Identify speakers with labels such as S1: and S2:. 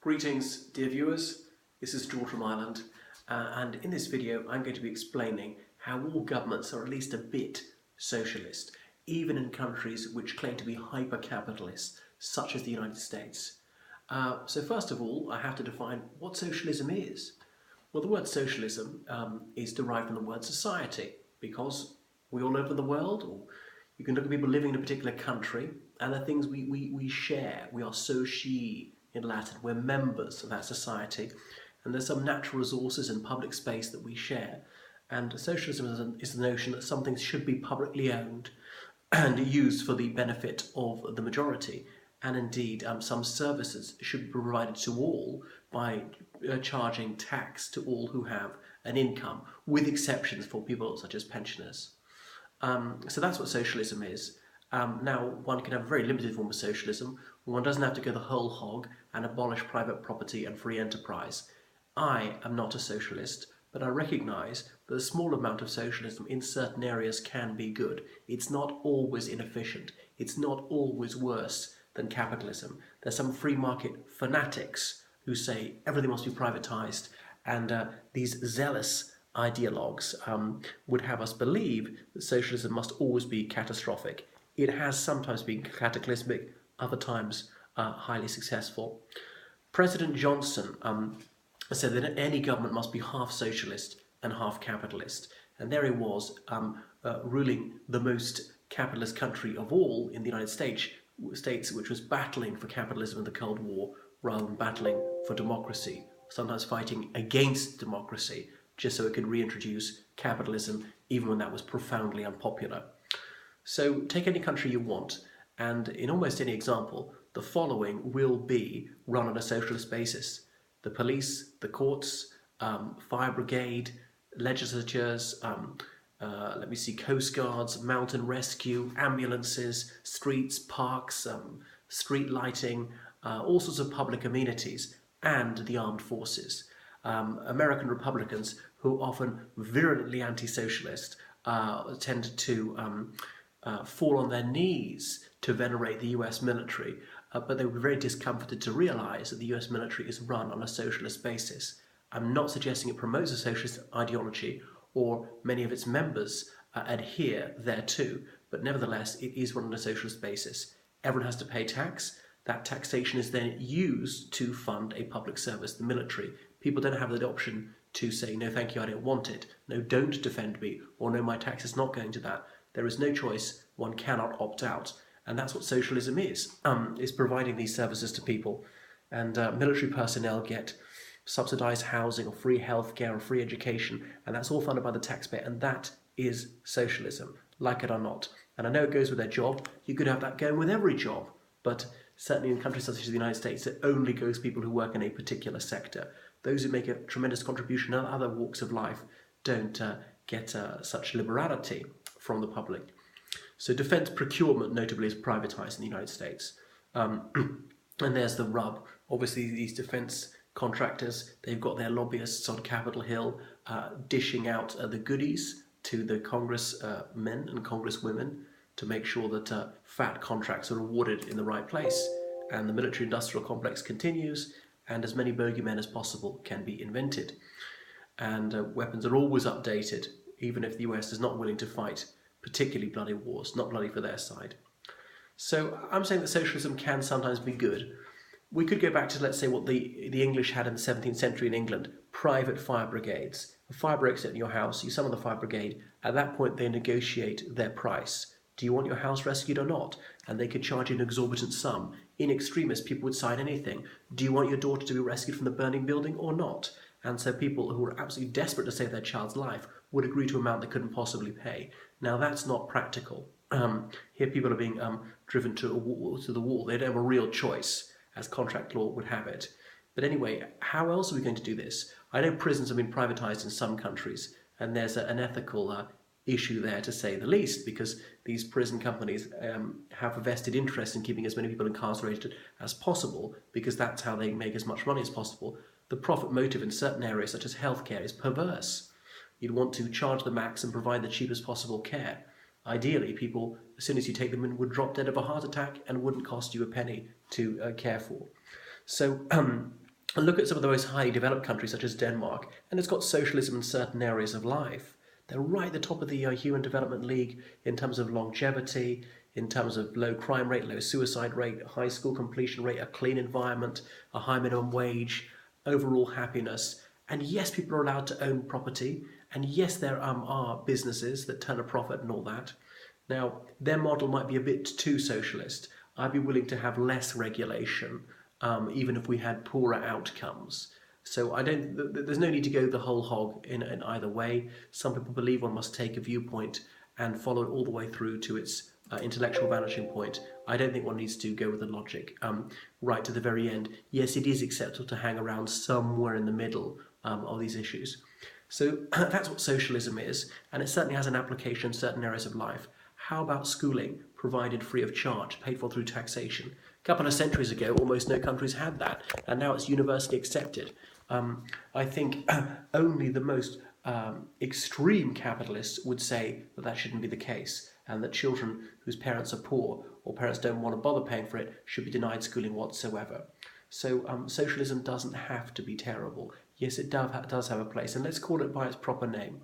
S1: Greetings, dear viewers. This is George from Ireland, and in this video I'm going to be explaining how all governments are at least a bit socialist, even in countries which claim to be hyper-capitalist, such as the United States. So first of all, I have to define what socialism is. Well, the word socialism is derived from the word society, because we all live in the world, or you can look at people living in a particular country, and the things we share. We are socii in Latin. We're members of that society, and there's some natural resources and public space that we share. And socialism is the notion that some things should be publicly owned and used for the benefit of the majority. And indeed, some services should be provided to all by charging tax to all who have an income, with exceptions for people such as pensioners. So that's what socialism is. Now, one can have a very limited form of socialism. One doesn't have to go the whole hog and abolish private property and free enterprise. I am not a socialist, but I recognise that a small amount of socialism in certain areas can be good. It's not always inefficient. It's not always worse than capitalism. There's some free market fanatics who say everything must be privatised, and these zealous ideologues would have us believe that socialism must always be catastrophic. It has sometimes been cataclysmic, other times highly successful. President Johnson said that any government must be half socialist and half capitalist. And there he was, ruling the most capitalist country of all in the United States, which was battling for capitalism in the Cold War rather than battling for democracy, sometimes fighting against democracy, just so it could reintroduce capitalism, even when that was profoundly unpopular. So take any country you want, and in almost any example, the following will be run on a socialist basis. The police, the courts, fire brigade, legislatures, coast guards, mountain rescue, ambulances, streets, parks, street lighting, all sorts of public amenities, and the armed forces. American Republicans, who are often virulently anti-socialist, tend to fall on their knees to venerate the US military, but they were very discomforted to realise that the US military is run on a socialist basis. I'm not suggesting it promotes a socialist ideology, or many of its members adhere thereto, but nevertheless it is run on a socialist basis. Everyone has to pay tax. That taxation is then used to fund a public service, the military. People don't have the option to say, no thank you, I don't want it, no don't defend me, or no, my tax is not going to that. There is no choice, one cannot opt out. And that's what socialism is providing these services to people. And military personnel get subsidised housing or free healthcare or free education, and that's all funded by the taxpayer, and that is socialism, like it or not. And I know it goes with their job. You could have that going with every job, but certainly in countries such as the United States, it only goes to people who work in a particular sector. Those who make a tremendous contribution in other walks of life don't get such liberality from the public. So defence procurement notably is privatised in the United States. And there's the rub. Obviously these defence contractors, they've got their lobbyists on Capitol Hill dishing out the goodies to the congressmen and congresswomen to make sure that fat contracts are awarded in the right place. And the military-industrial complex continues, and as many bogeymen as possible can be invented. And weapons are always updated, even if the US is not willing to fight particularly bloody wars, not bloody for their side. So I'm saying that socialism can sometimes be good. We could go back to, let's say, what the English had in the 17th century in England, private fire brigades. A fire breaks out in your house, you summon the fire brigade. At that point, they negotiate their price. Do you want your house rescued or not? And they could charge you an exorbitant sum. In extremis, people would sign anything. Do you want your daughter to be rescued from the burning building or not? And so people who were absolutely desperate to save their child's life would agree to an amount they couldn't possibly pay. Now that's not practical. Here people are being driven to the wall. They don't have a real choice, as contract law would have it. But anyway, how else are we going to do this? I know prisons have been privatised in some countries, and there's an ethical issue there, to say the least, because these prison companies have a vested interest in keeping as many people incarcerated as possible, because that's how they make as much money as possible. The profit motive in certain areas, such as healthcare, is perverse. You'd want to charge the max and provide the cheapest possible care. Ideally, people, as soon as you take them in, would drop dead of a heart attack and wouldn't cost you a penny to care for. So And look at some of the most highly developed countries such as Denmark, and it's got socialism in certain areas of life. They're right at the top of the Human Development League in terms of longevity, in terms of low crime rate, low suicide rate, high school completion rate, a clean environment, a high minimum wage, overall happiness. And yes, people are allowed to own property, and yes, there are businesses that turn a profit and all that. Now, their model might be a bit too socialist. I'd be willing to have less regulation, even if we had poorer outcomes. So there's no need to go the whole hog in either way. Some people believe one must take a viewpoint and follow it all the way through to its intellectual vanishing point. I don't think one needs to go with the logic right to the very end. Yes, it is acceptable to hang around somewhere in the middle of these issues. So that's what socialism is, and it certainly has an application in certain areas of life. How about schooling, provided free of charge, paid for through taxation? A couple of centuries ago, almost no countries had that, and now it's universally accepted. I think only the most extreme capitalists would say that that shouldn't be the case, and that children whose parents are poor or parents don't want to bother paying for it should be denied schooling whatsoever. So socialism doesn't have to be terrible. Yes, it does have a place, and let's call it by its proper name.